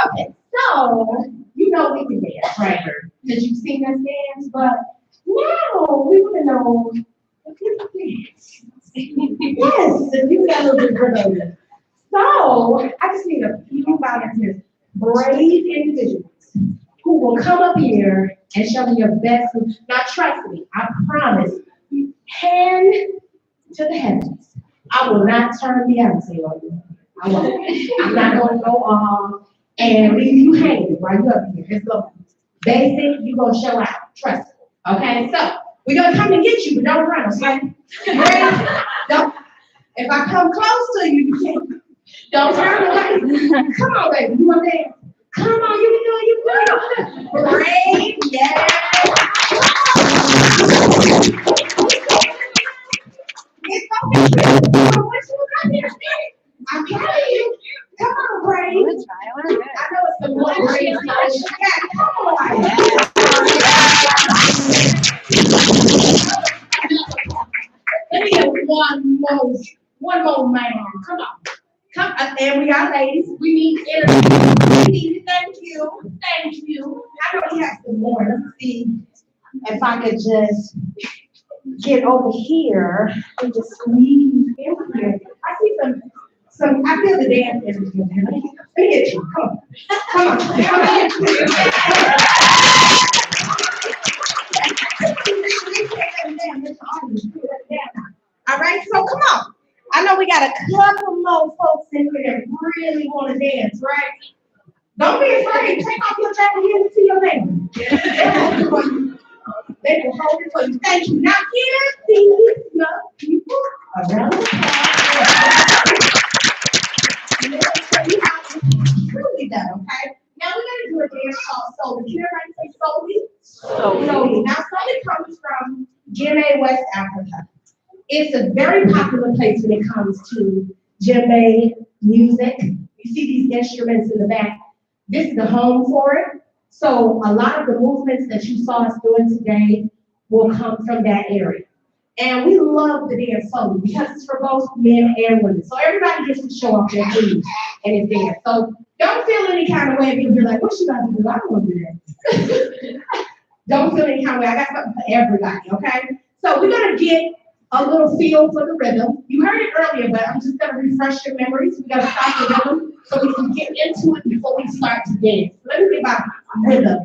Okay, so you know we can dance, right? Because you've seen us dance, but now we want to know if you can dance. Yes, if you got a little bit of it. So I just need a few volunteers, brave individuals who will come up here and show me your best. Now trust me, I promise, hand to the heavens. I will not turn Beyonce on you. I won't. I'm not going to go and leave you hanging while you're up here. It's go basic. You're going to show out. Trust me. Okay? So, we're going to come and get you, but don't run, okay? Ready? Don't. If I come close to you, you can't. Don't turn away. Come on, baby. You want to dance? Come on, you can do it. You can do it. Brave. Yes. Let me get one more man. Come on. Come, and we are ladies. We need energy. We need thank you. Thank you. I know we have some more. Let's see if I could just get over here and just squeeze in here. I see I feel the dance energy. Let me get you. Come on. Come on. All right, so come on. I know we got a couple more folks in here that really want to dance, right? Don't be afraid. Take off your jacket and give it to your neighbor. They will hold it for you. Thank you. Now here, these young people around the truly done, okay? Now we're going to do a dance called Soli. Can everybody say Soli? Soli. Now Soli comes from Guinea, West Africa. It's a very popular place when it comes to djembe music. You see these instruments in the back. This is the home for it. So a lot of the movements that you saw us doing today will come from that area. And we love the dance solo because it's for both men and women. So everybody gets to show off their moves and it's dance. So don't feel any kind of way if you're like, what you about to do? I don't want to do that. Don't feel any kind of way. I got something for everybody, okay? So we're going to get a little feel for the rhythm. You heard it earlier, but I'm just going to refresh your memories. We got to start the rhythm so we can get into it before we start to dance. Let me get my rhythm.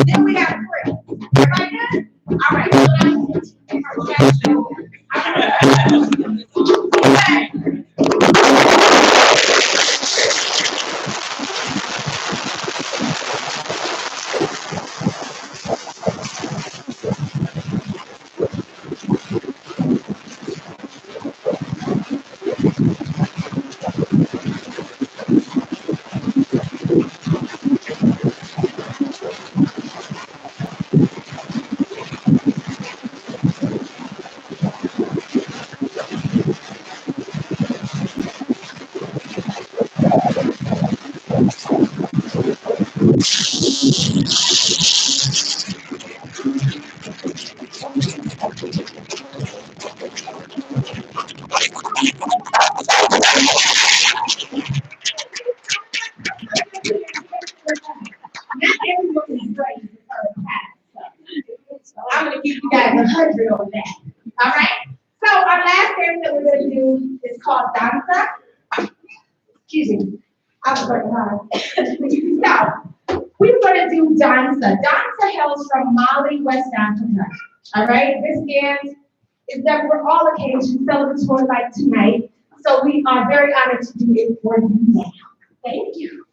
Then we got three. Everybody good? All right. I'm going to give you guys 100 on that. All right? So our last dance that we're going to do is called danza. Excuse me. I was working hard. So we're going to do danza. Danza hails from Mali, West Africa. All right? This dance is done for all occasions, celebratory like tonight. So we are very honored to do it for you now. Thank you.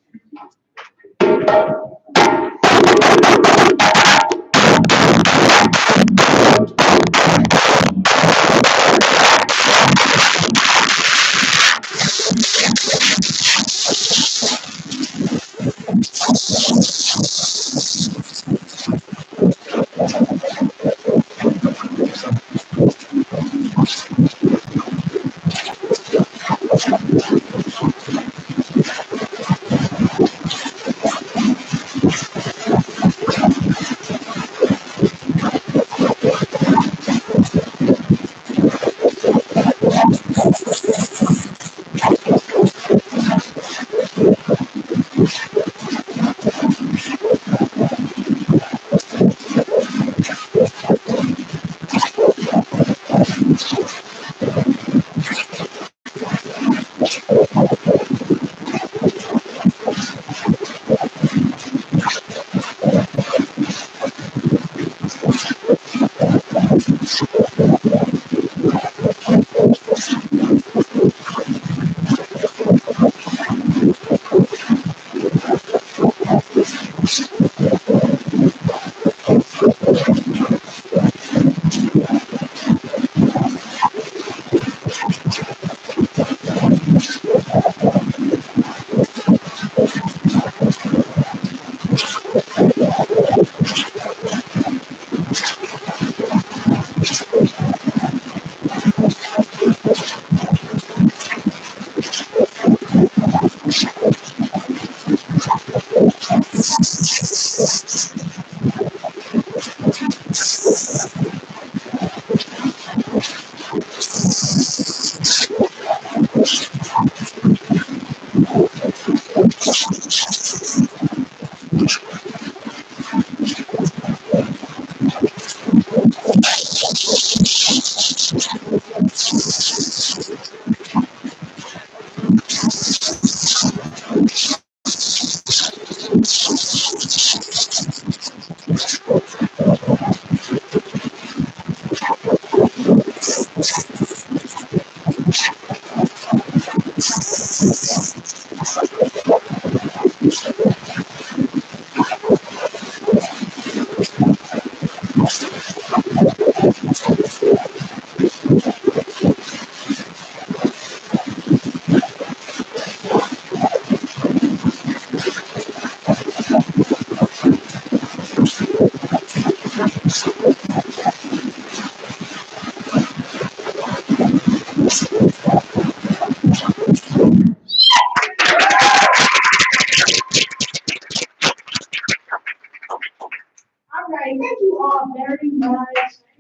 All right, thank you all very much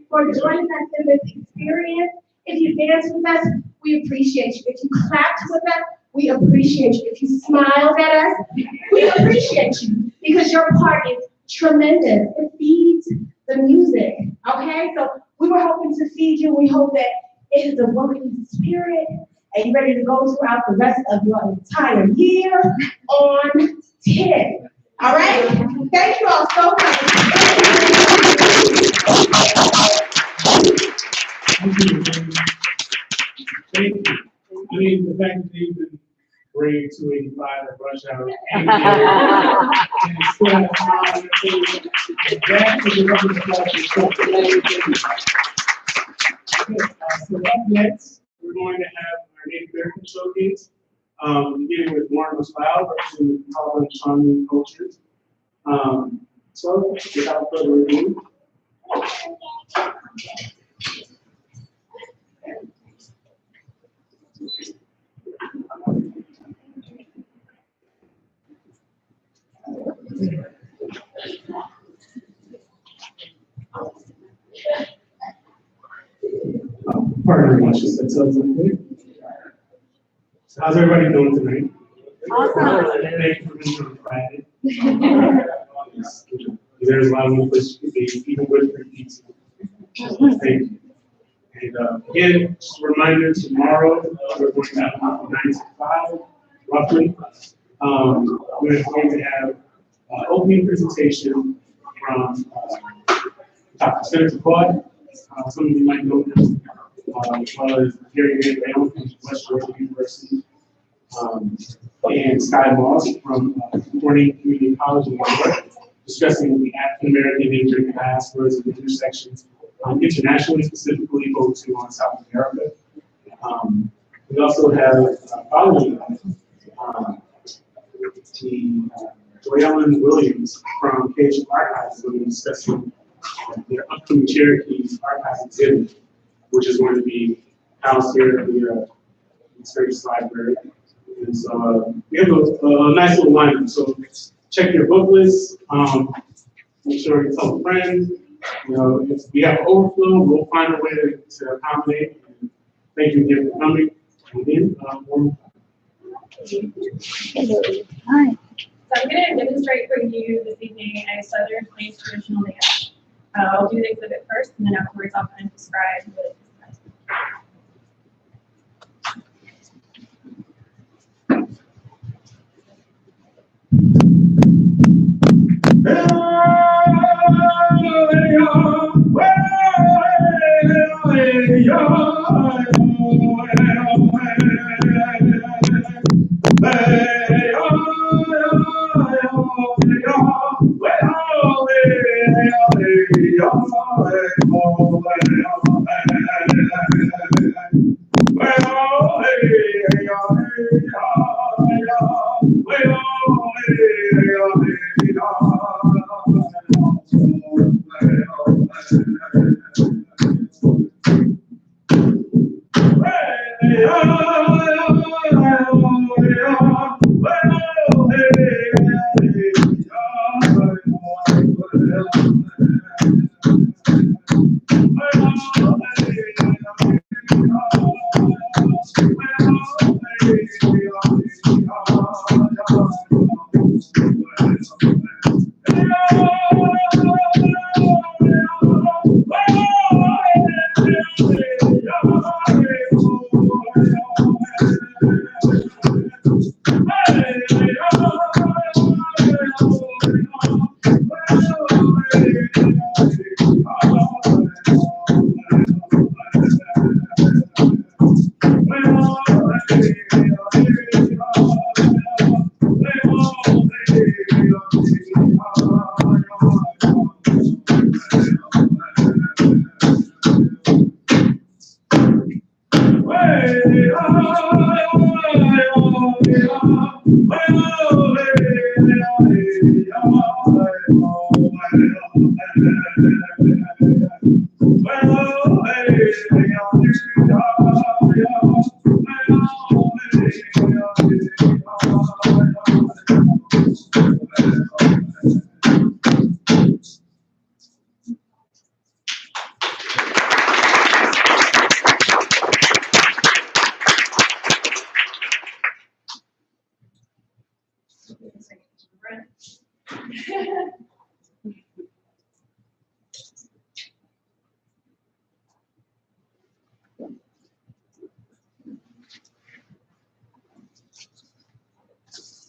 for joining us in this experience. If you danced with us, we appreciate you. If you clapped with us, we appreciate you. If you smiled at us, we appreciate you because your part is tremendous. It feeds the music, okay? So we were hoping to feed you. We hope that it is a working spirit and you're ready to go throughout the rest of your entire year on 10. All right? Thank you all so much. Thank you. I mean, the fact that they've been bringing 285 at rush hour and still have time, that is a wonderful. So up next, we're going to have our Native American showcase, beginning with Warren McLeod, representing Colin Shawnee cultures. So, without further ado, pardon me, just said something. So how's everybody doing tonight? Awesome. Thank you for being on Friday. There's a lot of new places to be, even with your pizza. Thank you. And again, just a reminder, tomorrow we're going to have 9 to 5, roughly. We're going to have an opening presentation from Dr. Senator Claude. Some of you might know him. as well as Gary Van from West Georgia University, and Sky Moss from Corning Community College in New York, discussing the African American immigrant diasporas and intersections internationally, specifically focusing on South America. We also have following Joellen Williams from KHU Archives will be discussing their upcoming Cherokee Archives exhibit, which is going to be housed here at the Space Library. And so we have a nice little lineup. So check your book list. Make sure you tell a friend. You know, if we have overflow, we'll find a way to accommodate. And thank you again for coming. And then, Hello. Hi. So I'm going to demonstrate for you this evening a Southern Plains traditional dance. I'll do the exhibit first, and then afterwards I'll kind of describe what it is.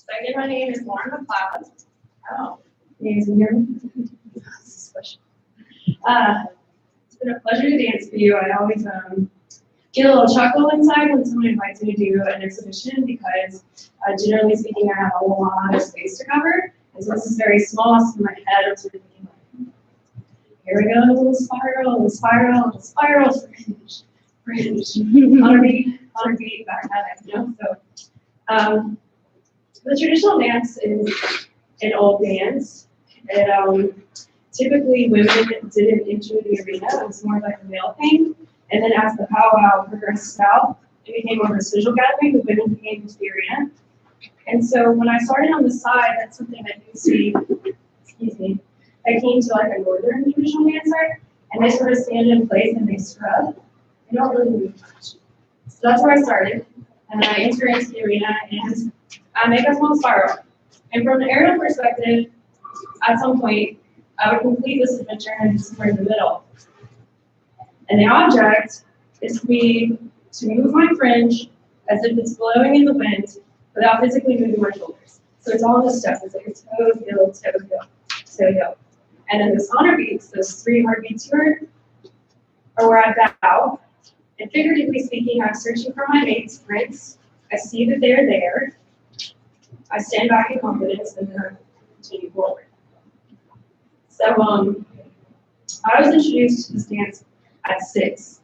So again, my name is Lauren McLeod. Oh, you guys can hear me? This is special. It's been a pleasure to dance for you. I always get a little chuckle inside when someone invites me to do an exhibition because generally speaking, I have a lot of space to cover. And so this is very small, so in my head, I'm sort of thinking, like, here we go, a little spiral, a little spiral, a little spiral, fringe, 100 feet back at it, you know? So, the traditional dance is an old dance. Typically, women didn't enter the arena. It was more like a male thing. And then as the powwow progressed south, it became more of a social gathering. The women became into the arena. And so when I started on the side, that's something that you see, excuse me, I came to like a northern traditional dancer, and they sort of stand in place and they scrub. They don't really move much. So that's where I started. And then I enter into the arena and I make a small spiral. And from an aerial perspective, at some point, I would complete this adventure and somewhere in the middle. And the object is for me to move my fringe as if it's blowing in the wind without physically moving my shoulders. So it's all in the steps. It's like a toe, heel, toe, heel, toe, heel. And then the honor beats, those 3 heartbeats here, are where I bow And figuratively speaking, I'm searching for my mate's prints. I see that they're there. I stand back in confidence and then I continue forward. So I was introduced to this dance at 6,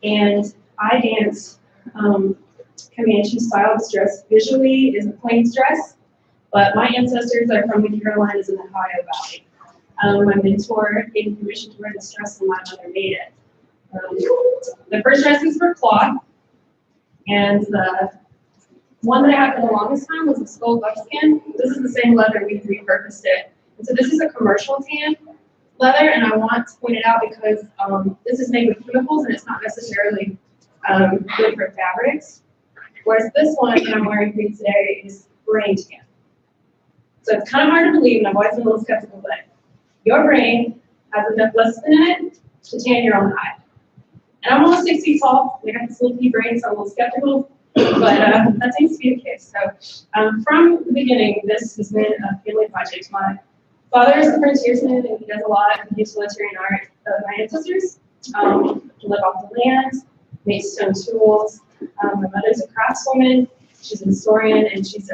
and I dance Comanche style dress. Visually is a plains dress, but my ancestors are from the Carolinas in the Ohio Valley. My mentor gave me permission to wear this dress and my mother made it. The first dresses were cloth, and the one that I had for the longest time was a skull buckskin. This is the same leather, we've repurposed it. And so this is a commercial tan leather, and I want to point it out because this is made with chemicals and it's not necessarily good for fabrics. Whereas this one that I'm wearing for you today is brain tan. So it's kind of hard to believe, and I've always been a little skeptical, but your brain has enough lecithin in it to tan your own hide. And I'm almost 6 feet tall. I got this little pea brain, so I'm a little skeptical, but that seems to be the case. So from the beginning, this has been a family project. My father is a frontiersman, and he does a lot of utilitarian art of my ancestors. Live off the land, make stone tools. My mother's a craftswoman. She's a historian, and she's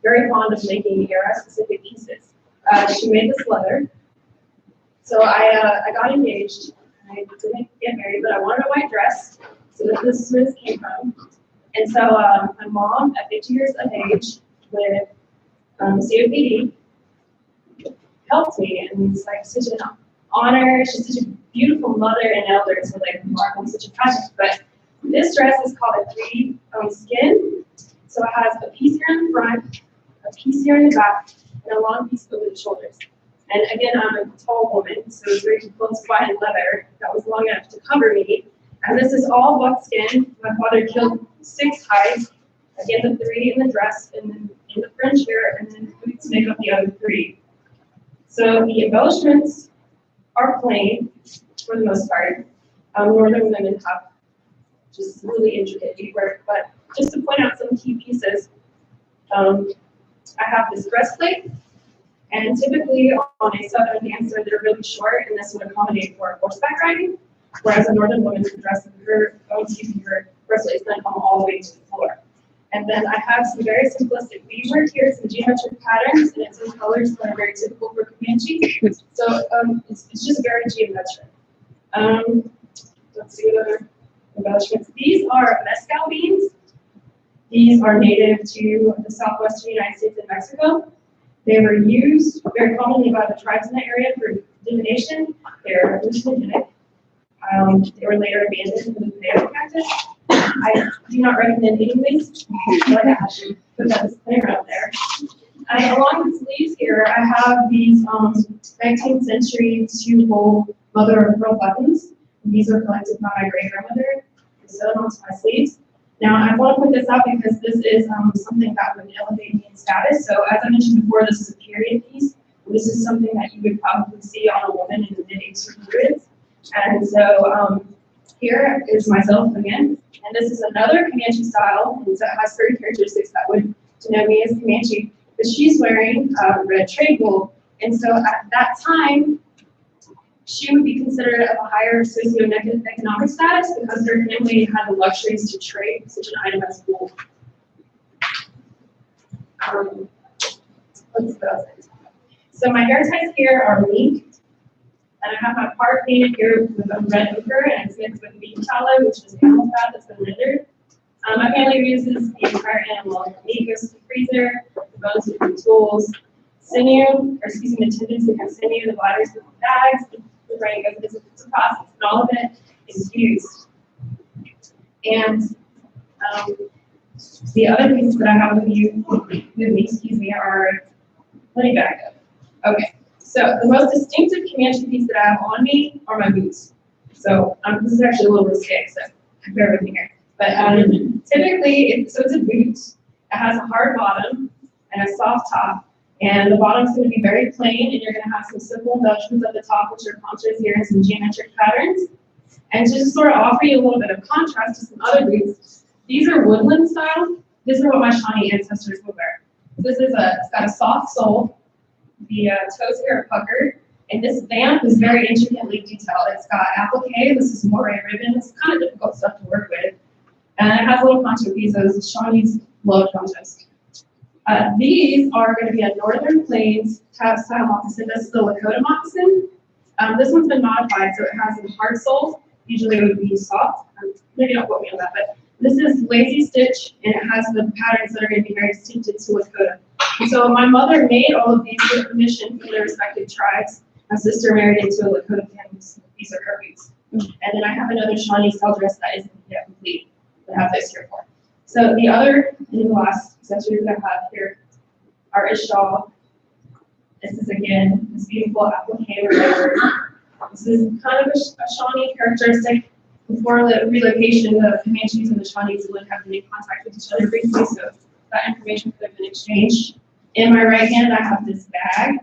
very fond of making era-specific pieces. She made this leather. So I got engaged. I didn't get married, but I wanted a white dress. So this is where this came from. And so my mom, at 50 years of age, with COPD, helped me, and it's like such an honor. She's such a beautiful mother and elder, so like remarkable, such a project. But this dress is called a 3 skin. So it has a piece here in the front, a piece here in the back, and a long piece over the shoulders. And again, I'm a tall woman, so it's very close by in leather that was long enough to cover me. And this is all buckskin. My father killed 6 hides. Again, the 3 in the dress, and then in the fringe here, and then boots make up the other 3. So the embellishments are plain for the most part. Northern women have just really intricate beadwork, but just to point out some key pieces, I have this breastplate, and typically on a southern dancer, they're really short, and this would accommodate for horseback riding, whereas a northern woman's dress, her breastplate is then come all the way to the floor. And then I have some very simplistic beadwork here, some geometric patterns, and it's in colors that are very typical for Comanche. So it's just very geometric. Let's see what other embellishments. These are mezcal beans. These are native to the southwestern United States and Mexico. They were used very commonly by the tribes in the area for divination. They're hallucinogenic. They were later abandoned for the potato cactus. I do not recommend eating these, but I should put that disclaimer out there. Along the sleeves here, I have these 19th century 2-hole mother of pearl buttons. These are collected by my great grandmother and sewed onto my sleeves. Now, I want to point this out because this is something that would elevate me in status. So, as I mentioned before, this is a period piece. This is something that you would probably see on a woman in the mid-1800s. And so, here is myself again. And this is another Comanche style, and so it has certain characteristics that would denote me as Comanche. But she's wearing red trade wool. And so, at that time, she would be considered of a higher socioeconomic status because her family had the luxuries to trade such an item as wool. So my hair ties here are mink, and I have my part painted here with a red ochre, and it's mixed with beef tallow, which is animal fat that's been rendered. My family uses the entire animal. The meat goes to the freezer, the bones to the tools, sinew, or excuse me, the tendons become sinew, the bladders become bags, the brain goes into the process, and all of it is used. And the other pieces that I have with me, are, let me back up. Okay, so the most distinctive Comanche piece that I have on me are my boots. So this is actually a little risque, so bear with me here. But typically, it's a boot. It has a hard bottom and a soft top. And the bottom's going to be very plain, and you're going to have some simple embellishments at the top, which are contours here and some geometric patterns. And to just sort of offer you a little bit of contrast to some other boots, these are woodland style. This is what my Shawnee ancestors would wear. This is it's got a soft sole. The toes here are puckered, And this vamp is very intricately detailed. It's got applique, this is moire ribbon, it's kind of difficult stuff to work with. And it has little poncho pieces, Shawnees love ponchos. These are going to be a Northern Plains style moccasin. This is the Lakota moccasin. This one's been modified, so it has a hard sole. Usually it would be soft. Maybe don't quote me on that, but this is lazy stitch, and it has the patterns that are going to be very distinctive to Lakota. And so my mother made all of these with permission from their respective tribes. My sister married into a Lakota family, so these are her boots. And then I have another Shawnee style dress that isn't yet complete, that I have this here for. So the other and the last accessories that I have here are a shawl. This is again this beautiful applique whatever. This is kind of a Shawnee characteristic. Before the relocation, the Comanches and the Shawnees would have been in contact with each other briefly, so that information could have been exchanged. In my right hand, I have this bag.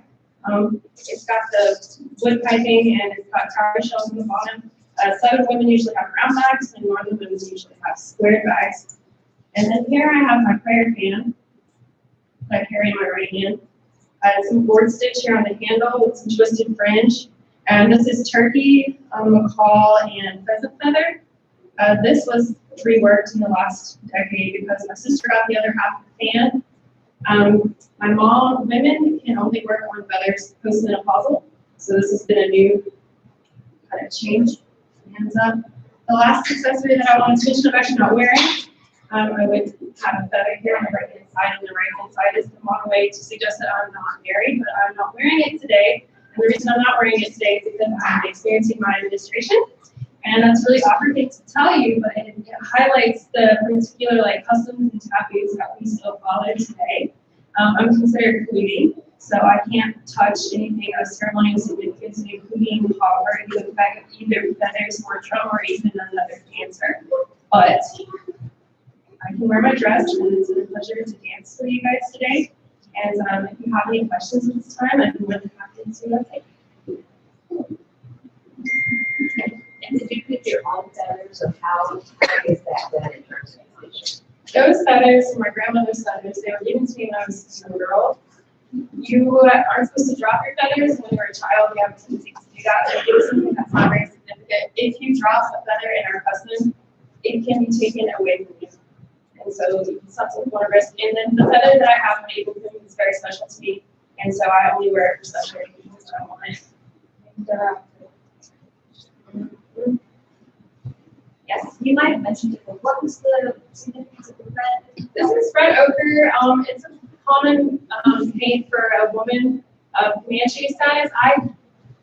It's got the wood piping and it's got tower shells on the bottom. Southern women usually have round bags, and northern women usually have squared bags. And then here I have my prayer fan that I carry in my right hand. Some board stitch here on the handle with some twisted fringe. And this is turkey, macaw, and pheasant feather. This was reworked in the last decade because my sister got the other half of the fan. My mom, women can only work on feathers postmenopausal, so this has been a new kind of change. And the last accessory that I wanted to mention I'm actually not wearing, I would have a feather here on the right hand side, and the right hand side is the modern way to suggest that I'm not married, but I'm not wearing it today. And the reason I'm not wearing it today is because I'm experiencing my administration. And that's really awkward thing to tell you, but it highlights the particular customs and taboos that we still follow today. I'm considered Hootie, so I can't touch anything of ceremonial significance, including or the bag of either feathers or drum or even another dancer. But I can wear my dress, and it's a pleasure to dance with you guys today. And if you have any questions at this time, I'd be more than happy to take. And did you pick your own feathers, or how is that done in terms of musician? Those feathers were my grandmother's feathers. They were given to me when I was a young girl. You aren't supposed to drop your feathers when you're a child. You have a tendency to do that. It is something that's not very significant. If you drop a feather in our custom, it can be taken away from you. And so it's not something you want to risk. And then the feather that I have on April Bloom is very special to me. And so I only wear it for special occasions that I want it. And, Yes, you might have mentioned it, but what was the significance of the red? this is red ochre. It's a common paint for a woman of Comanche status. I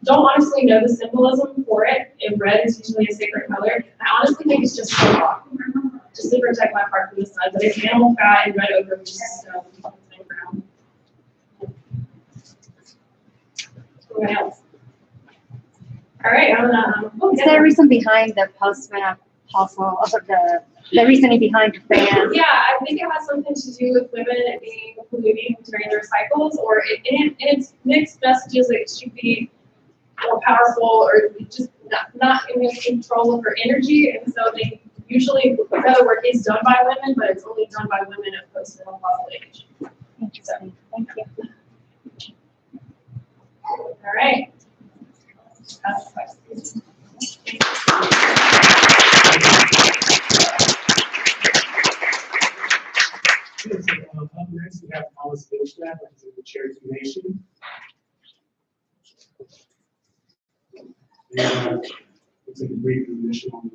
don't honestly know the symbolism for it. And red is usually a sacred color. I honestly think it's just for rock, just to protect my part from the sun. But it's animal fat and red ochre, which is brown. What else? All right, I'm gonna. Is there a reason behind the postmenopausal, the reasoning behind the fan? Yeah, I think it has something to do with women being polluting during their cycles, or it's mixed messages like should be more powerful or just not in control of her energy, and so they usually the feather work is done by women, but it's only done by women of postmenopausal age. Interesting. Thank you. All right. Ask questions. Up next, we have Thomas Gilstrap, representing the Cherokee Nation. And it's a brief initial on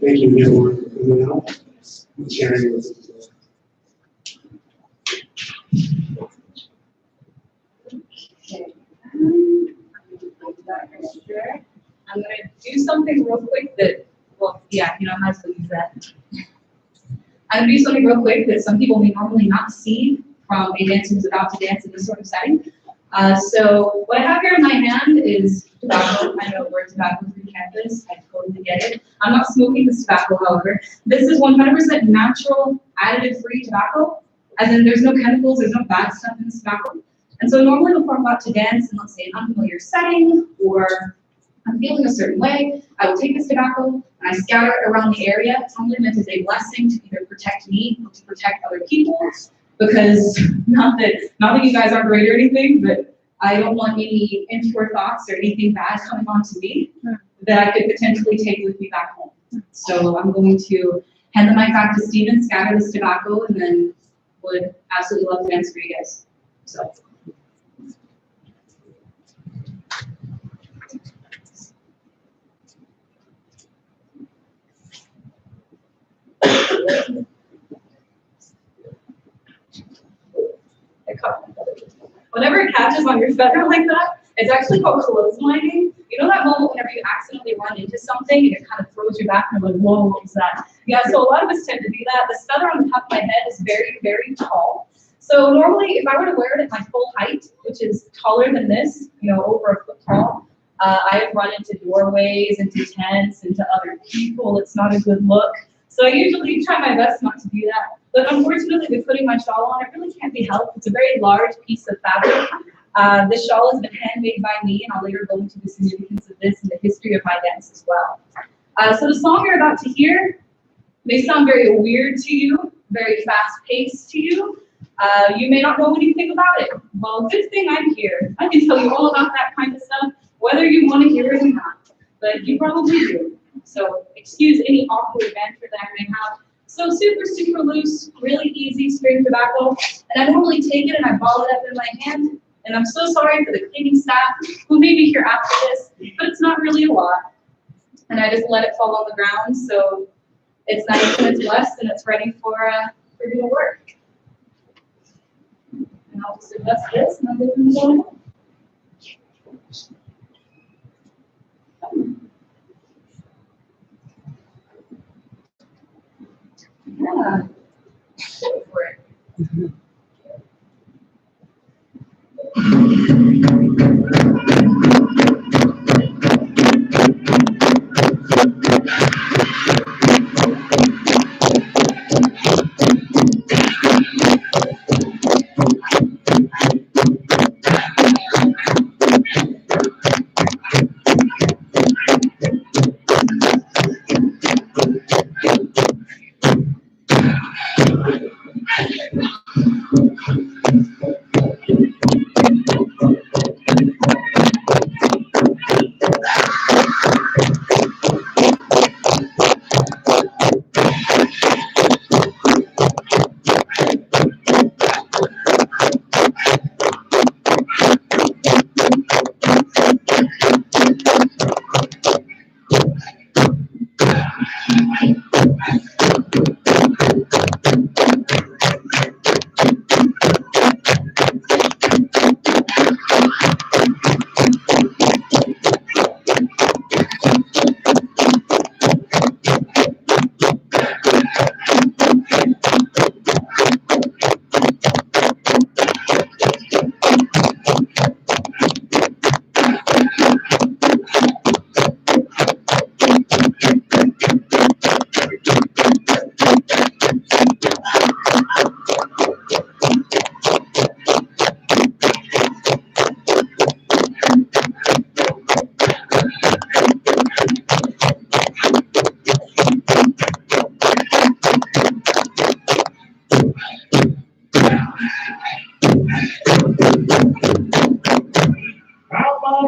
Thank you, everyone, for coming out and sharing with us. I'm going to do something real quick that, well, yeah, you know, I might as well use that. I'm going to do something real quick that some people may normally not see from a dancer who's about to dance in this sort of setting. So what I have here in my hand is tobacco. I know we're tobacco-free campus. I totally get it. I'm not smoking this tobacco, however. This is 100% natural, additive-free tobacco. As in, there's no chemicals, there's no bad stuff in this tobacco. And so normally before I'm about to dance in, let's say, an unfamiliar setting or I'm feeling a certain way, I will take this tobacco and I scatter it around the area, telling them it is a blessing to either protect me or to protect other people. Because not that you guys aren't great or anything, but I don't want any impure thoughts or anything bad coming on to me that I could potentially take with me back home. So I'm going to hand the mic back to Steven, scatter this tobacco, and then would absolutely love to dance for you guys. So. Whenever it catches on your feather like that, it's actually called clotheslining. You know that moment whenever you accidentally run into something and it kind of throws you back and you're like, whoa, what was that? Yeah, so a lot of us tend to do that. This feather on the top of my head is very, very tall. So normally if I were to wear it at my full height, which is taller than this, over a foot tall, I have run into doorways, into tents, into other people. It's not a good look. So I usually try my best not to do that. But unfortunately, with putting my shawl on, it really can't be helped. It's a very large piece of fabric. This shawl has been handmade by me, and I'll later go into the significance of this and the history of my dance as well. So the song you're about to hear may sound very weird to you, very fast-paced to you. You may not know anything about it. Well, good thing I'm here. I can tell you all about that kind of stuff, whether you want to hear it or not. But you probably do. So excuse any awkward banter that I may have. So super, super loose, really easy string tobacco. And I normally take it and I ball it up in my hand. And I'm so sorry for the cleaning staff who may be here after this, but it's not really a lot. And I just let it fall on the ground, so it's nice and it's blessed and it's ready for you to work. And I'll just adjust this and I'll give them a little. Yeah. Go for it.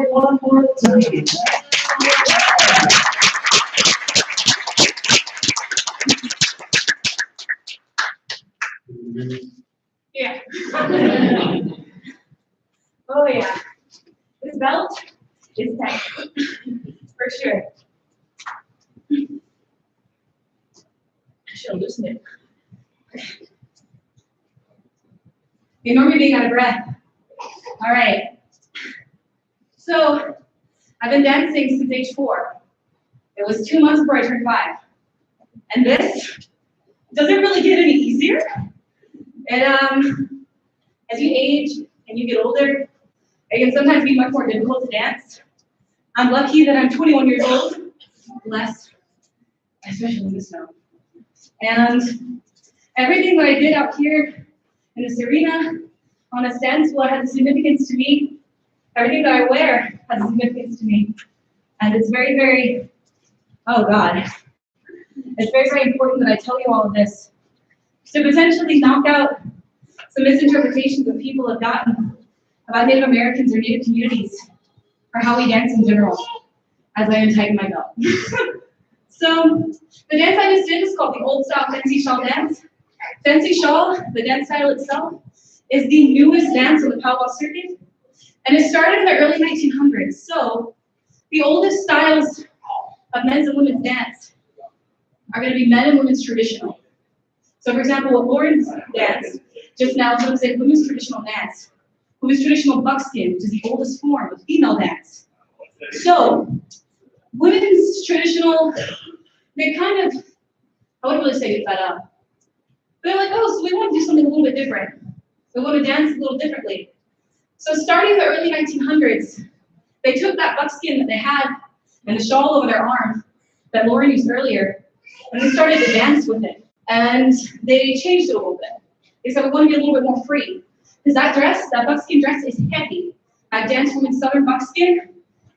One more time. Yeah. Oh yeah. This belt is tight. For sure. I should loosen it. Ignore me being out of breath. All right. So I've been dancing since age 4. It was 2 months before I turned 5. And this doesn't really get any easier. And as you age and you get older, it can sometimes be much more difficult to dance. I'm lucky that I'm 21 years old, blessed, especially in the snow. And everything that I did out here in this arena on a dance floor has a significance to me. Everything that I wear has a significance to me. And it's very, very, oh God, it's very, very important that I tell you all of this to potentially knock out some misinterpretations that people have gotten about Native Americans or Native communities, or how we dance in general, as I untighten my belt. So, the dance I just did is called the Old Style Fancy Shawl Dance. Fancy Shawl, the dance style itself, is the newest dance on the powwow circuit, and it started in the early 1900s. So, the oldest styles of men's and women's dance are going to be men and women's traditional. So, for example, what Lauren's dance just now is going to say women's traditional dance, women's traditional buckskin, which is the oldest form of female dance. So, women's traditional, they kind of, I wouldn't really say get fed up. They're like, oh, so we want to do something a little bit different. We want to dance a little differently. So starting in the early 1900s, they took that buckskin that they had and the shawl over their arm that Lauren used earlier, and they started to dance with it. And they changed it a little bit. They said, we want to be a little bit more free. Because that dress, that buckskin dress is heavy. I've danced with Southern buckskin.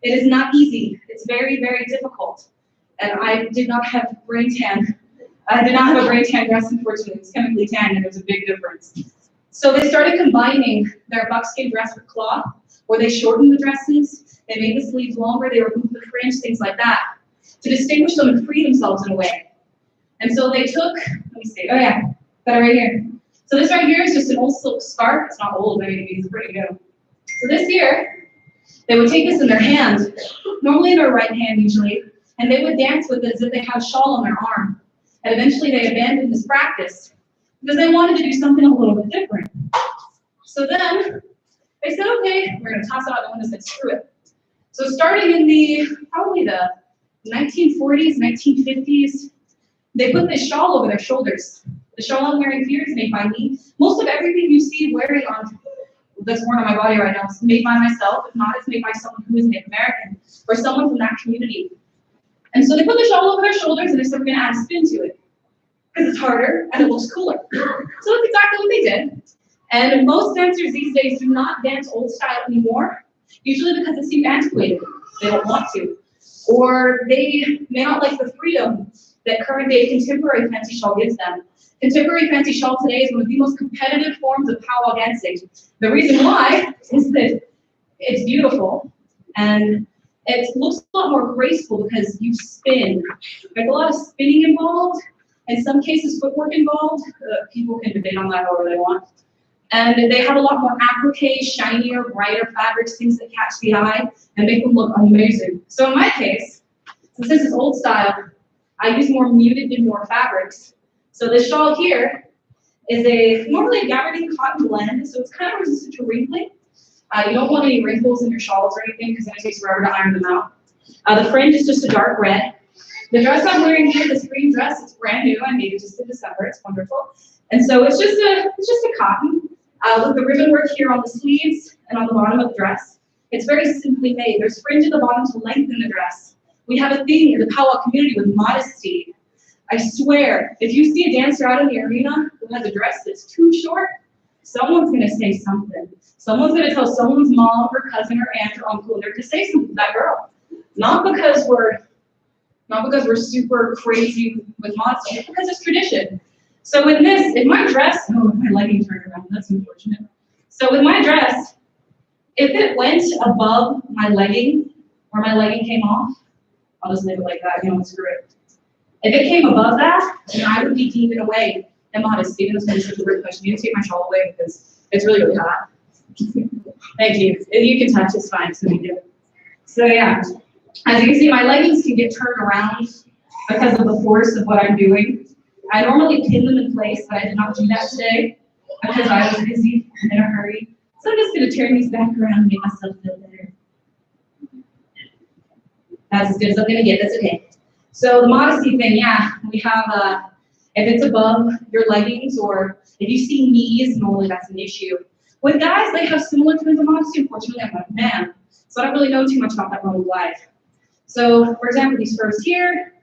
It is not easy. It's very, very difficult. And I did not have brain tan. I did not have a brain tan dress, unfortunately. It was chemically tan, and there was a big difference. So they started combining their buckskin dress with cloth, where they shortened the dresses, they made the sleeves longer, they removed the fringe, things like that, to distinguish them and free themselves in a way. And so they took, let me see, oh yeah, got it right here. So this right here is just an old silk scarf. It's not old, I mean, it's pretty new. So this here, they would take this in their hand, normally in their right hand usually, and they would dance with it as if they had a shawl on their arm. And eventually they abandoned this practice because they wanted to do something a little bit different. So then they said, okay, we're going to toss it out the window and said, screw it. So starting in probably the 1940s, 1950s, they put this shawl over their shoulders. The shawl I'm wearing here is made by me. Most of everything you see wearing on that's worn on my body right now is made by myself. If not, it's made by someone who is Native American or someone from that community. And so they put the shawl over their shoulders and they said, we're going to add a spin to it because it's harder and it looks cooler. So that's exactly what they did. And most dancers these days do not dance old style anymore, usually because it seems antiquated. They don't want to. Or they may not like the freedom that current day contemporary fancy shawl gives them. Contemporary fancy shawl today is one of the most competitive forms of powwow dancing. The reason why is that it's beautiful and it looks a lot more graceful because you spin. There's a lot of spinning involved, in some cases footwork involved. People can debate on that however they want. And they have a lot more applique, shinier, brighter fabrics, things that catch the eye and make them look amazing. So in my case, since this is old style, I use more muted and more fabrics. So this shawl here is normally a gabardine cotton blend, so it's kind of resistant to wrinkling. You don't want any wrinkles in your shawls or anything because then it takes forever to iron them out. The fringe is just a dark red. The dress I'm wearing here, this green dress, it's brand new. I made it just in December. It's wonderful. And so it's just a cotton with the ribbon work here on the sleeves and on the bottom of the dress. It's very simply made. There's fringe at the bottom to lengthen the dress. We have a thing in the powwow community with modesty. I swear, if you see a dancer out in the arena who has a dress that's too short, someone's going to say something. Someone's going to tell someone's mom or cousin or aunt or uncle, and they're going to say something to that girl. Not because we're super crazy with modesty, it's because it's tradition. So with this, if my dress, oh, my legging turned around, that's unfortunate. So with my dress, if it went above my legging, or my legging came off, I'll just leave it like that, screw it. If it came above that, then I would be deep in a way immodest, even though it's going to be such a weird question. You can take my shawl away because it's really, really hot. Thank you. If you can touch, it's fine. So yeah, as you can see, my leggings can get turned around because of the force of what I'm doing. I normally pin them in place, but I did not do that today because I was busy and in a hurry. So I'm just going to turn these back around and make myself feel better. That's as good as I'm going to get. That's okay. So the modesty thing, yeah, we have, if it's above your leggings or if you see knees, normally that's an issue. With guys, they have similar kinds of modesty. Unfortunately, I'm a man, so I don't really know too much about that realm of life. So, for example, these furs here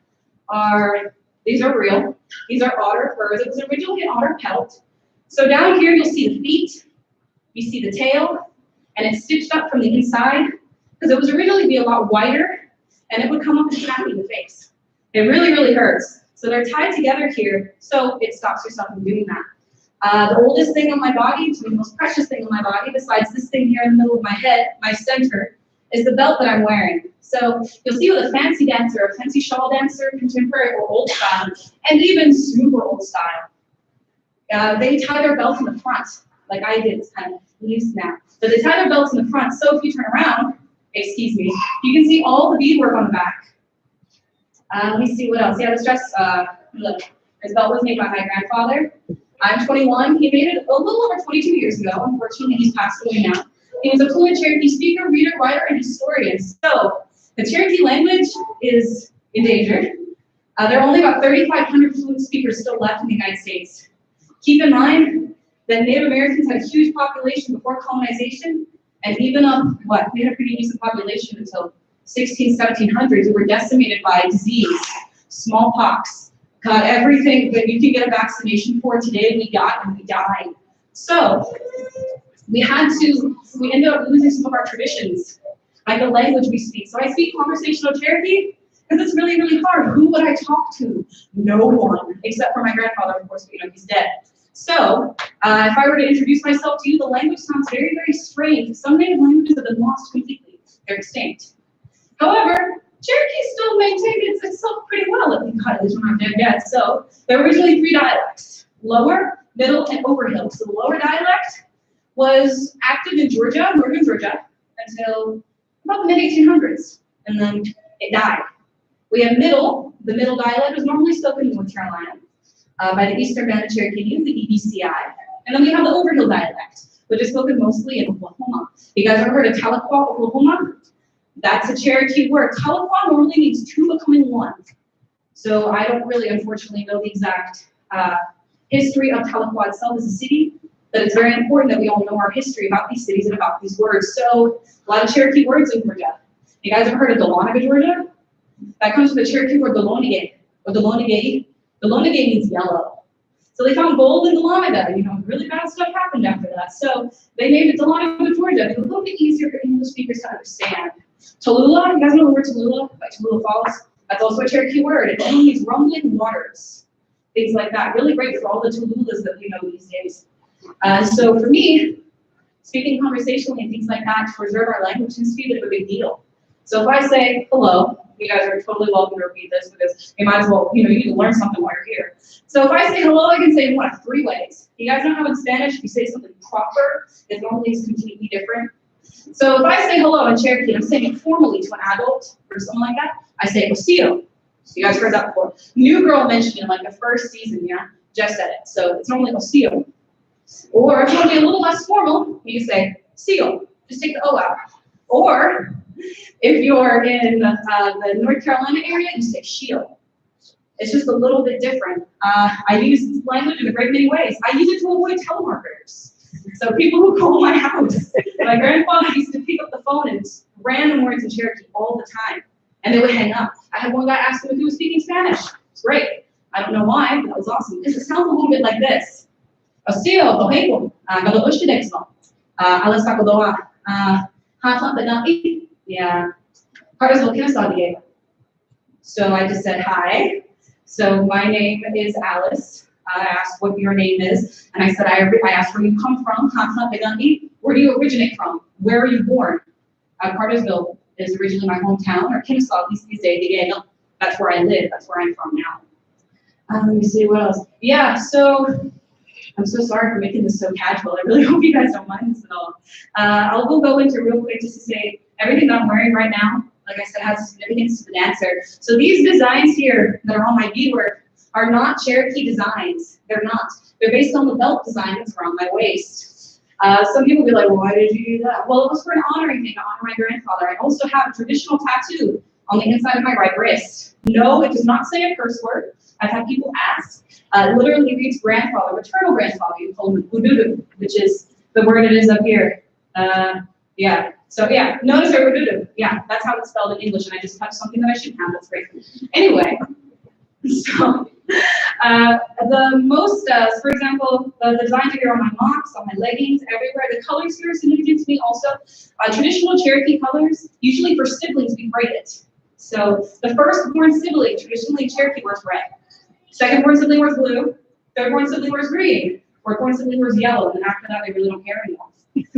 these are real. These are otter furs. It was originally an otter pelt. So down here, you'll see the feet, you see the tail, and it's stitched up from the inside because it was originally be a lot wider and it would come up and snap you in the face. It really, really hurts. So they're tied together here, so it stops yourself from doing that. The oldest thing on my body, the most precious thing on my body, besides this thing here in the middle of my head, my center, is the belt that I'm wearing. So you'll see with a fancy dancer, a fancy shawl dancer, contemporary or old style, and even super old style, they tie their belts in the front, like I did. It's kind of loose now. But they tie their belts in the front, so if you turn around, excuse me, you can see all the beadwork on the back. Let me see what else. Yeah, this dress, look, this belt was made by my grandfather. I'm 21. He made it a little over 22 years ago. Unfortunately, he's passed away now. He was a fluent Cherokee speaker, reader, writer, and historian. So the Cherokee language is endangered. There are only about 3,500 fluent speakers still left in the United States. Keep in mind that Native Americans had a huge population before colonization, and even they had a pretty decent population until 1700s. We were decimated by disease, smallpox, got everything that you can get a vaccination for today, we got, and we died. So we ended up losing some of our traditions, like the language we speak. So I speak conversational Cherokee because it's really, really hard. Who would I talk to? No one, except for my grandfather, of course, but he's dead. So if I were to introduce myself to you, the language sounds very, very strange. Some native languages have been lost completely. They're extinct. However, Cherokee still maintained itself pretty well, at least when I'm dead yet. So there were originally 3 dialects: lower, middle, and overhill. So the lower dialect was active in Georgia, northern Georgia, until about the mid-1800s, and then it died. We have middle. The middle dialect was normally spoken in North Carolina by the Eastern Band of Cherokee Youth, the EBCI. And then we have the overhill dialect, which is spoken mostly in Oklahoma. You guys ever heard of Tahlequah, Oklahoma? That's a Cherokee word. Tahlequah normally means 2 becoming 1. So I don't really, unfortunately, know the exact history of Tahlequah itself as a city, but it's very important that we all know our history about these cities and about these words. So a lot of Cherokee words in Georgia. You guys ever heard of Dahlonega, Georgia? That comes from the Cherokee word Dahlonega, or Dahlonega. Dahlonega means yellow. So they found gold in Dahlonega. Really bad stuff happened after that. So they named it Dahlonega, Georgia. It was a little bit easier for English speakers to understand. Tallulah, you guys know the word Tallulah, like Tallulah Falls? That's also a Cherokee word. It only means rumbling waters. Things like that. Really great for all the Tallulahs that we know these days. So for me, speaking conversationally and things like that to preserve our language tends to be a bit of a big deal. So if I say hello, you guys are totally welcome to repeat this because you might as well, you need to learn something while you're here. So if I say hello, I can say it one of 3 ways. You guys know how in Spanish, if you say something proper, it normally is completely different. So if I say hello in Cherokee, I'm saying it formally to an adult or something like that, I say osio. So you guys heard that before. New Girl mentioned in like the first season, yeah? Jeff said it. So it's normally osio. Or if you want to be a little less formal, you can say seal. Just take the O out. Or if you're in the North Carolina area, you say shield. It's just a little bit different. I use this language in a great many ways. I use it to avoid telemarketers. So people who call my house, my grandfather used to pick up the phone and random words in Cherokee all the time, and they would hang up. I had one guy ask him if he was speaking Spanish. It's great. I don't know why, but that was awesome because it sounds a little bit like this. Osio, tohepo, galobushidexno, alasakodoa, hanflantanaki, yeah. Cartersville, Kennesaw, Diego. So I just said hi. So my name is Alice. I asked what your name is, and I said I asked where you come from. Where do you originate from? Where are you born? Cartersville is originally my hometown, or Kennesaw, at least these days. Diego. That's where I live. That's where I'm from now. Let me see what else. Yeah. So I'm so sorry for making this so casual. I really hope you guys don't mind this at all. We'll go into real quick just to say everything that I'm wearing right now, like I said, has significance to the dancer. So these designs here that are on my beadwork are not Cherokee designs. They're not. They're based on the belt design that's around my waist. Some people will be like, well, why did you do that? Well, it was for an honoring thing to honor my grandfather. I also have a traditional tattoo on the inside of my right wrist. No, it does not say a curse word. I've had people ask. It literally reads grandfather, maternal grandfather. You call him ududu, which is the word it is up here. Yeah. So yeah, notice I ududu. Yeah, that's how it's spelled in English, and I just touched something that I shouldn't have. That's great. Anyway, so the most, for example, the designs are here on my mocks, on my leggings, everywhere. The colors here are significant to me also. Traditional Cherokee colors, usually for siblings, we braid it. So the firstborn sibling, traditionally in Cherokee, wears red. Secondborn sibling wears blue. Thirdborn sibling wears green. Fourthborn sibling wears yellow, and then after that, they really don't care anymore.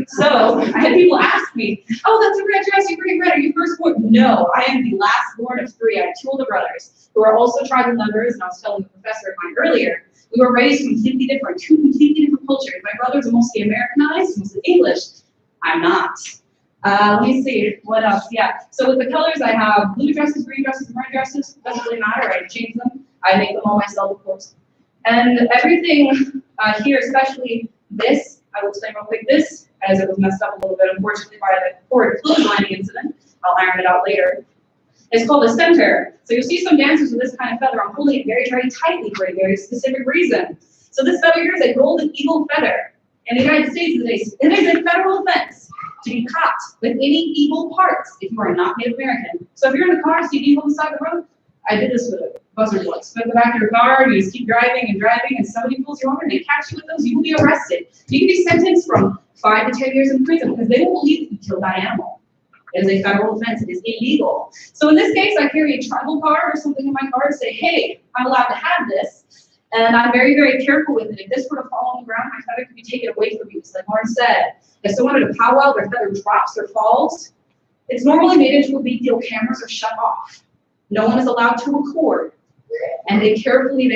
So I had people ask me, "Oh, that's a red dress. You're wearing red. Are you firstborn?" No, I am the last born of three. I have two older brothers who are also tribal members, and I was telling the professor of mine earlier, we were raised completely different, two completely different cultures. My brothers are mostly Americanized, mostly English. I'm not. Let me see, what else? Yeah, so with the colors, I have blue dresses, green dresses, and red dresses. Doesn't really matter, I change them. I make them all myself, of course. And everything here, especially this, I will explain real quick, this, as it was messed up a little bit, unfortunately, by the forward clotheslining incident, I'll iron it out later. It's called a center. So you'll see some dancers with this kind of feather. I'm holding it very, very tightly for a very specific reason. So this feather here is a golden eagle feather. In the United States, it is a federal offense to be caught with any eagle parts if you are not Native American. So if you're in the car, see an eagle on the side of the road, I did this with a buzzer once. Put in the back of your car, and you just keep driving, and somebody pulls you over, and they catch you with those, you will be arrested. You can be sentenced from 5 to 10 years in prison because they won't believe you killed that animal. It is a federal offense. It is illegal. So in this case, I carry a tribal card or something in my car to say, hey, I'm allowed to have this. And I'm very, very careful with it. If this were to fall on the ground, my feather could be taken away from you. Just like Lauren said, if someone at a powwow, their feather drops or falls, it's normally made into a big deal. Cameras are shut off. No one is allowed to record. And they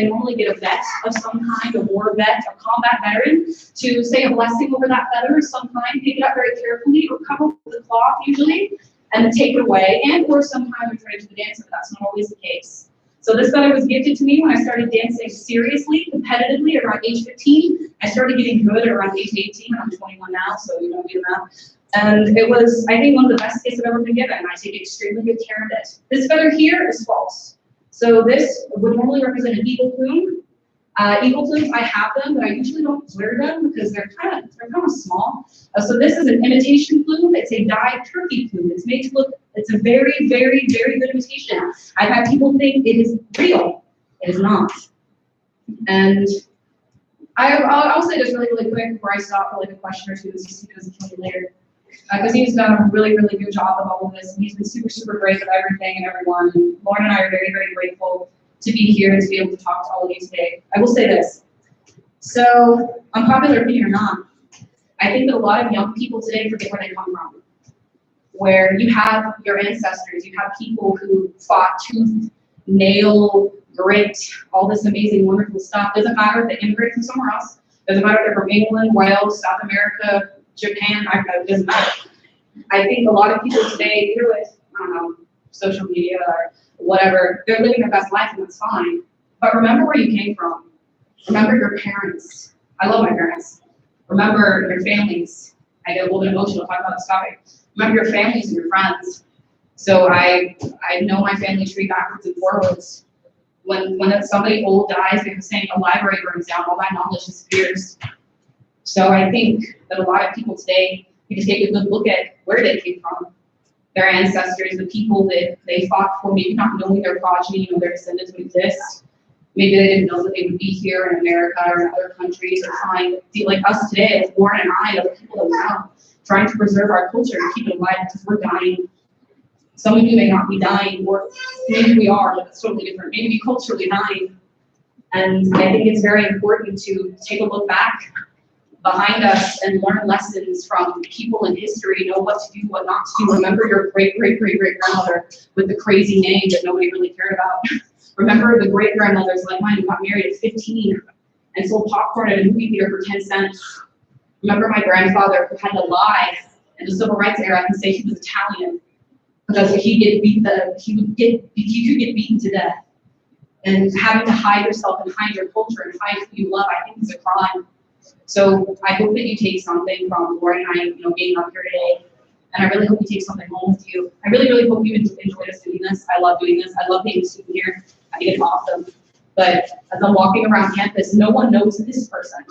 normally get a vet of some kind, a war vet, a combat veteran, to say a blessing over that feather of some kind, pick it up very carefully, or cover it with a cloth usually, and then take it away, and or sometimes return it to the dancer, but that's not always the case. So this feather was gifted to me when I started dancing seriously, competitively at around age 15. I started getting good at around age 18, and I'm 21 now, so you know, do that. And it was, I think, one of the best gifts I've ever been given. I take extremely good care of it. This feather here is false. So this would normally represent an eagle plume. Eagle plumes, I have them, but I usually don't wear them because they're kind of small. So this is an imitation plume. It's a dyed turkey plume. It's made to look, it's a very, very, very good imitation. I've had people think it is real. It is not. And I'll say this really, really quick before I stop for like a question or two, just so he doesn't kill me later. Because he's done a really, really good job of all of this. And he's been super, super great with everything and everyone. And Lauren and I are very, very grateful to be here and to be able to talk to all of you today. I will say this. So, unpopular opinion or not, I think that a lot of young people today forget where they come from. Where you have your ancestors, you have people who fought tooth, nail, grit, all this amazing, wonderful stuff. Doesn't matter if they immigrated from somewhere else. Doesn't matter if they're from England, Wales, South America, Japan, it doesn't matter. I think a lot of people today, either with, I don't know, social media or whatever, they're living their best life and that's fine. But remember where you came from. Remember your parents. I love my parents. Remember your families. I get a little bit emotional talking about this topic. Remember your families and your friends. So I know my family tree backwards and forwards. When somebody old dies, they're saying a library burns down, all that knowledge disappears. So I think that a lot of people today, you just take a good look at where they came from, their ancestors, the people that they fought for, maybe not knowing their progeny, their descendants would exist. Maybe they didn't know that they would be here in America or in other countries, or trying to be like us today, as Lauren and I, other people that we know, trying to preserve our culture and keep it alive because we're dying. Some of you may not be dying, or maybe we are, but it's totally different. Maybe we're culturally dying. And I think it's very important to take a look back behind us and learn lessons from people in history, know what to do, what not to do. Remember your great-great-great-great-grandmother with the crazy name that nobody really cared about. Remember the great-grandmothers like mine who got married at 15 and sold popcorn at a movie theater for 10 cents. Remember my grandfather who had to lie in the civil rights era and say he was Italian because he could get beaten to death. And having to hide yourself and hide your culture and hide who you love, I think is a crime. So I hope that you take something from Lauren and I, being up here today, and I really hope you take something home with you. I really, really hope you enjoyed us doing this. I love doing this. I love being a student here. I think it's awesome. But as I'm walking around campus, no one knows this person.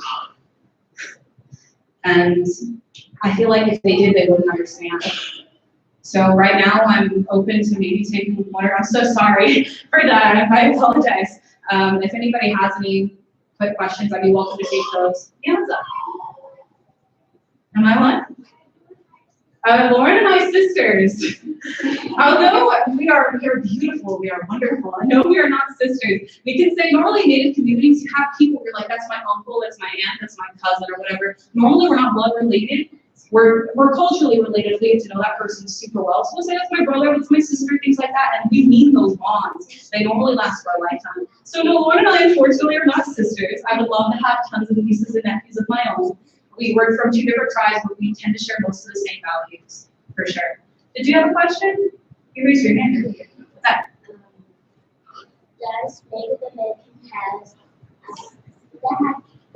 And I feel like if they did, they wouldn't understand. So right now I'm open to maybe taking one, I'm so sorry for that. I apologize. If anybody has any quick questions, I'd be welcome to take those. Hands up. Am I on? Lauren and I sisters. Although we are beautiful, we are wonderful. I know we are not sisters. We can say normally in Native communities, you have people who are like, that's my uncle, that's my aunt, that's my cousin, or whatever. Normally we're not blood related. We're culturally related. We get to know that person super well. So we'll say that's my brother, that's my sister, things like that, and we mean those bonds. They normally last for a lifetime. So no, Lauren and I unfortunately are not sisters. I would love to have tons of nieces and nephews of my own. We work from 2 different tribes, but we tend to share most of the same values, for sure. Did you have a question? You raised your hand. What's that? Does Native American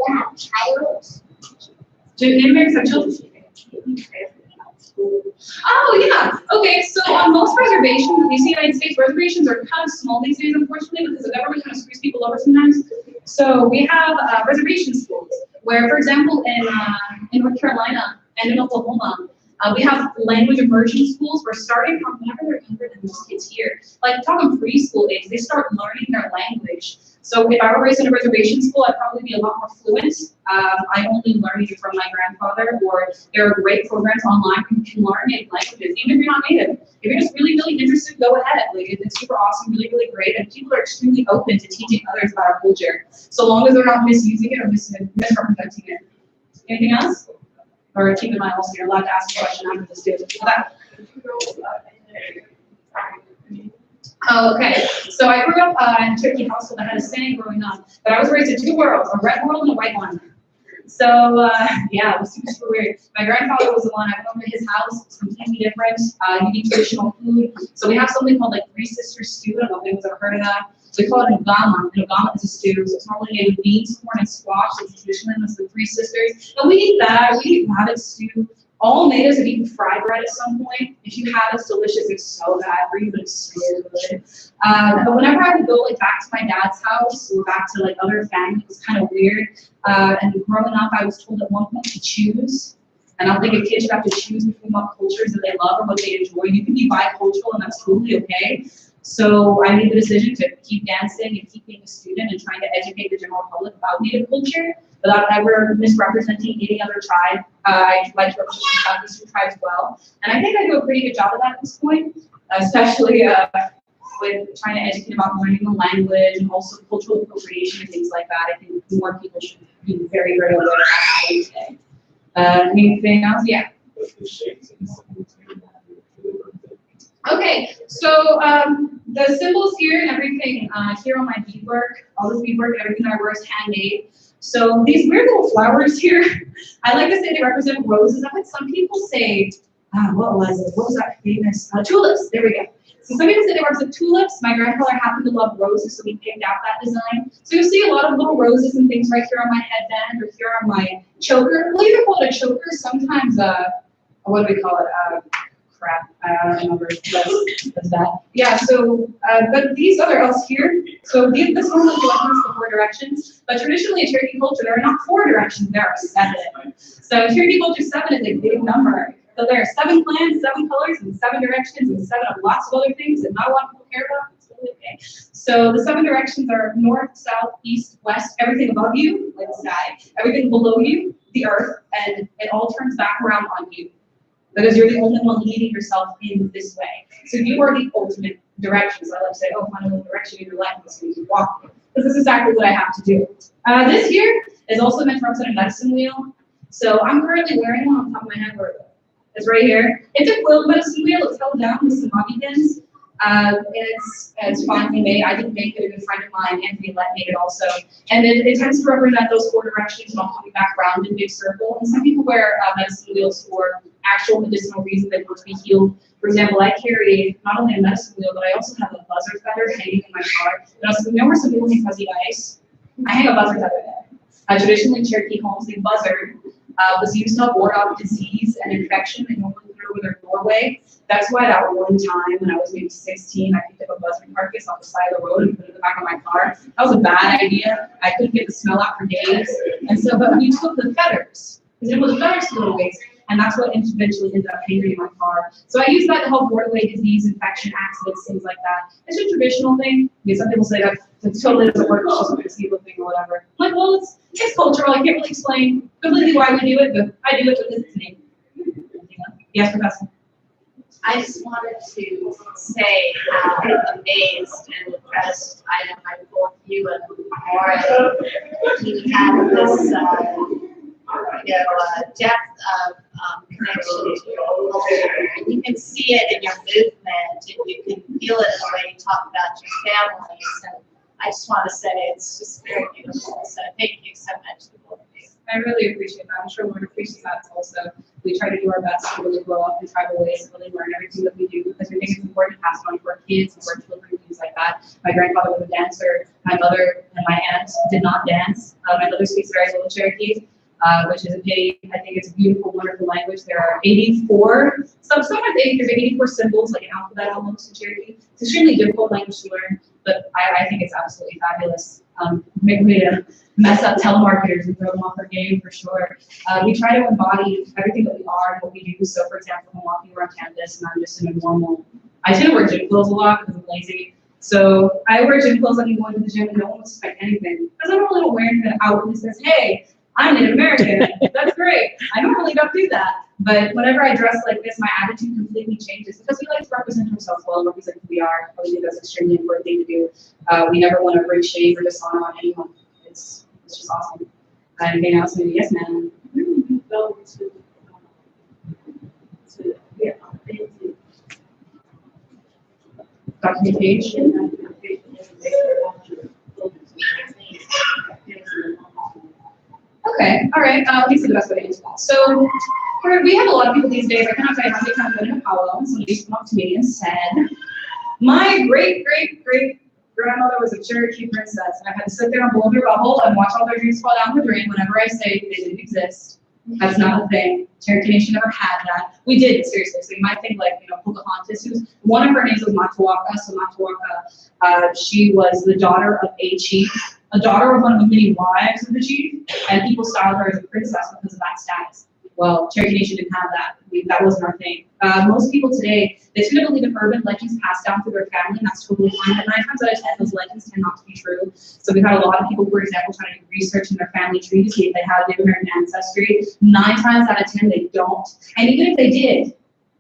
have child? Do Native Americans have children? Oh yeah. Okay. So on most reservations in the United States, reservations are kind of small these days, unfortunately, because the government kind of screws people over sometimes. So we have reservation schools where, for example, in North Carolina and in Oklahoma, we have language immersion schools where starting from whenever they're younger than most kids here, like talking preschool age, they start learning their language. So if I were raised in a reservation school, I'd probably be a lot more fluent. I only learned it from my grandfather, or there are great programs online where you can learn native languages, even if you're not native. If you're just really, really interested, go ahead. Like, it's super awesome, really, really great, and people are extremely open to teaching others about our culture, so long as they're not misusing it or misrepresenting it. Anything else? Or keep in mind also, you're allowed to ask a question after this too. Oh, okay. So I grew up in a Cherokee household. I had a saying growing up, but I was raised in 2 worlds, a red world and a white one. So yeah, it was super, super weird. My grandfather was the one, I went over to his house, it's completely different, eating traditional food. So we have something called like 3 Sisters stew. I don't know if anyone's ever heard of that. We call it an ugama. An ugama is a stew, so it's normally made of beans, corn, and squash. It's traditionally known as the 3 Sisters. And we eat that, we eat rabbit stew. All natives have eaten fried bread at some point. If you have, it's delicious. It's so bad for you, but it's so good. But whenever I would go like back to my dad's house or back to like other family, it was kind of weird. And growing up, I was told at one point to choose. And I don't think a kid should have to choose between what cultures that they love or what they enjoy. You can be bicultural, and that's totally okay. So I made the decision to keep dancing and keep being a student and trying to educate the general public about Native culture without ever misrepresenting any other tribe. I like to represent the Southeastern tribes well. And I think I do a pretty good job of that at this point, especially with trying to educate about learning the language and also cultural appropriation and things like that. I think more people should be very, very aware of that today. Anything else? Yeah. Okay, so the symbols here and everything here on my beadwork, all this beadwork and everything I wear is handmade. So these weird little flowers here, I like to say they represent roses. I've had some people say, what was it? What was that famous? Tulips, there we go. So some people say they represent tulips. My grandfather happened to love roses, so we picked out that design. So you'll see a lot of little roses and things right here on my headband or here on my choker. We'll either call it a choker, sometimes, what do we call it? Crap, I don't remember what's that. Yeah, so, but these other else here, so this one is the 4 directions, but traditionally in Cherokee culture, there are not 4 directions, there are 7. So Cherokee culture 7 is a big number. So there are 7 clans, 7 colors, and 7 directions, and 7 of lots of other things that not a lot of people care about. It's really okay. So the 7 directions are north, south, east, west, everything above you, like the sky, everything below you, the earth, and it all turns back around on you. Because you're the only one leading yourself in this way. So you are the ultimate direction. So I like to say, oh, find a direction in your life that's going to keep walking. Because this is exactly what I have to do. This here is also meant to represent a medicine wheel. So I'm currently wearing one on top of my head. It's right here. It's a quilt medicine wheel. It's held down with some bobby pins. It's finely made. I didn't make it. A good friend of mine, Anthony, made it also. And it tends to represent those 4 directions and all coming back around in a big circle. And some people wear medicine wheels for actual medicinal reasons. They want to be healed. For example, I carry not only a medicine wheel, but I also have a buzzard feather hanging in my car. And also, remember some people hang fuzzy dice? I hang a buzzard feather there. Traditionally in Cherokee homes, the buzzard was used to ward off disease and infection. They normally put it over their doorway. That's why that one time when I was maybe 16, I picked up a buzzard carcass off the side of the road and put it in the back of my car. That was a bad idea. I couldn't get the smell out for days. And so, but we took the feathers, because it was feathers to go to waste. And that's what eventually ended up hanging in my car. So I use that to help ward away disease, infection, accidents, things like that. It's a traditional thing. Because some people say that it totally doesn't work, it's just a placebo thing or whatever. I'm like, well, it's cultural. I can't really explain completely why we do it, but I do it because it's me. Yes, Professor? I just wanted to say how amazed and impressed I am by both you and Maura. You have this, depth of connection to your culture. And you can see it in your movement, and you can feel it in the way you talk about your families. And I just want to say it's just very beautiful. So thank you so much to both of you. I really appreciate that. I'm sure Lord appreciates that also. We try to do our best to really grow up in tribal ways and really learn everything that we do because we think it's important to pass it on to our kids and our children, things like that. My grandfather was a dancer. My mother and my aunt did not dance. My mother speaks very little Cherokee, which is a pity. I think it's a beautiful, wonderful language. There are 84, sometimes there's 84 symbols, like an alphabet almost in Cherokee. It's an extremely difficult language to learn, but I think it's absolutely fabulous. Make me to mess up telemarketers and throw them off their game for sure. We try to embody everything that we are and what we do. So, for example, I'm walking around campus and I'm just in a normal. I tend to wear gym clothes a lot because I'm lazy. So I wear gym clothes when you go into the gym and no one will suspect anything because I don't really wear anything that outwardly says, "Hey, I'm Native American." That's great. I normally don't do that. But whenever I dress like this, my attitude completely changes because we like to represent ourselves well and represent who we are. I think that's an extremely important thing to do. We never want to bring shame or dishonor on anyone. It's just awesome. Anything else? Maybe yes, ma'am. Go to yeah, Documentation. Okay, all right. Let me see the best way to answer that. So we have a lot of people these days. I cannot tell you how many times I've been in Apollo and somebody came up to me and said, "My great grandmother was a Cherokee princess, and I had to sit there and blow their bubble and watch all their dreams fall down the drain whenever I say they didn't exist." That's not a thing. Cherokee Nation never had that. We did, seriously. So you might think like, Pocahontas, one of her names was Matuaka. So Matuaka, she was the daughter of a chief, a daughter of one of the many wives of the chief, and people styled her as a princess because of that status. Well, Cherokee Nation didn't have that. That wasn't our thing. Most people today, they tend to believe in urban legends passed down through their family, and that's totally fine. But 9 times out of 10, those legends tend not to be true. So we've had a lot of people, for example, trying to do research in their family tree to see if they have Native American ancestry. 9 times out of 10, they don't. And even if they did,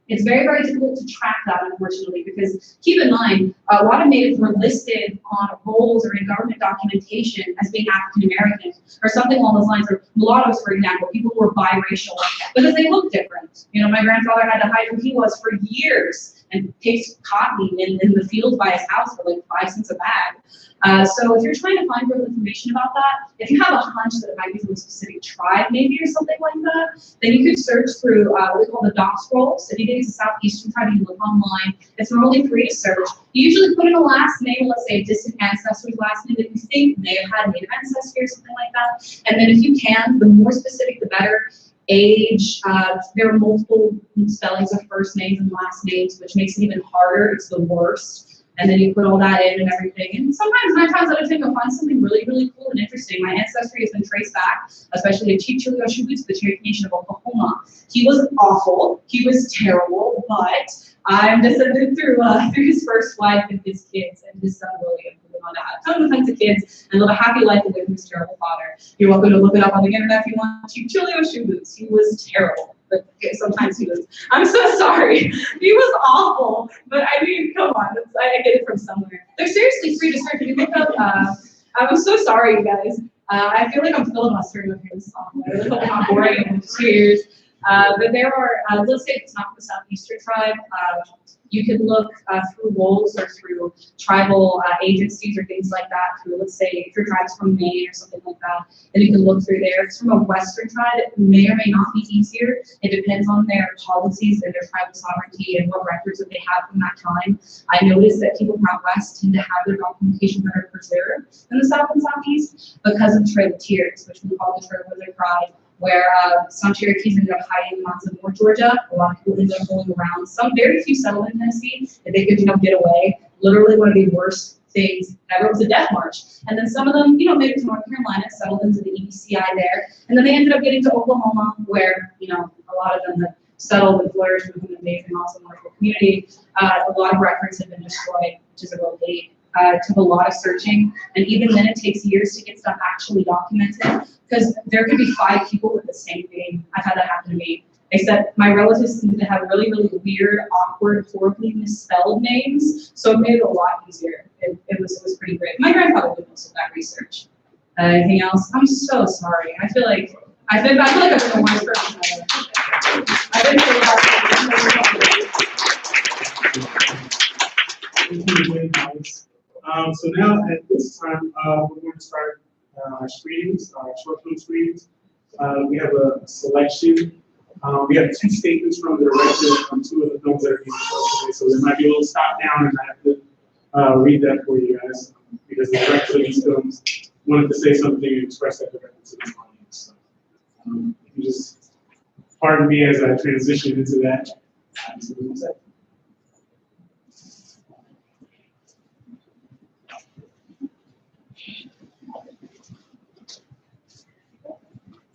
it's very, very difficult to track that, unfortunately, because keep in mind, a lot of Natives were listed on rolls or in government documentation as being African American or something along those lines, or mulattoes, for example, people who were biracial because they look different. My grandfather had to hide who he was for years and picked cotton in the fields by his house for like 5 cents a bag. So if you're trying to find real information about that, if you have a hunch that it might be from a specific tribe maybe or something like that, then you could search through what we call the doc scrolls. If you get to Southeastern tribe, you look online. It's normally free to search. You usually put in a last name, let's say a distant ancestor's last name that you think may have had Native ancestry or something like that. And then if you can, the more specific, the better. Age, there are multiple spellings of first names and last names, which makes it even harder. It's the worst. And then you put all that in and everything. And sometimes, 9 times out of 10, you'll find something really, really cool and interesting. My ancestry has been traced back, especially to Chief Chilioshubu, the Cherokee Nation of Oklahoma. He was awful. He was terrible, but I'm descended through his first wife and his kids and his son William, who went on to have tons of kids and live a happy life with his terrible father. You're welcome to look it up on the internet if you want. Chief Chilioshubu, he was terrible. But sometimes he was. I'm so sorry. He was awful. But I mean, come on. I get it from somewhere. They're seriously free to search. If you look up, I'm so sorry, you guys. I feel like I'm filibustering up here in this song. I really hope I'm not boring and cheers. But there are, let's say it's not the Southeastern tribe. You can look through rolls or through tribal agencies or things like that. Through, let's say, if your tribe's from Maine or something like that, then you can look through there. If it's from a Western tribe, it may or may not be easier. It depends on their policies and their tribal sovereignty and what records that they have from that time. I noticed that people from out West tend to have their documentation better preserved in the South and Southeast because of the Trail of Tears, which we call the Trail of Their Pride, where some Cherokees ended up hiding in lots of North Georgia. A lot of people ended up going around. Some very few settled in Tennessee, and they could, get away. Literally one of the worst things ever was a death march. And then some of them, made it to North Carolina, settled into the EBCI there, and then they ended up getting to Oklahoma, where, a lot of them had settled and flourished within an amazing, awesome, wonderful community. A lot of records have been destroyed, which is a real hate. It took a lot of searching, and even then it takes years to get stuff actually documented, because there could be 5 people with the same name. I've had that happen to me. except my relatives seem to have really, really weird, awkward, horribly misspelled names, so it made it a lot easier. It was pretty great. My grandfather did most of that research. Anything else? I'm so sorry. I feel like I've been the worst person ever. I've been through a lot. So now at this time, we're going to start our screenings, our short-film screenings. We have a selection. We have 2 statements from the director on 2 of the films that are being shown today. So there might be a little stop down, and I have to read that for you guys because the director of these films wanted to say something and express that directly to the audience. So, you just pardon me as I transition into that.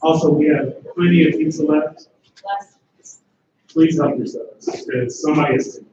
Also, we have plenty of pizza left. Please help yourselves, because somebody is sick.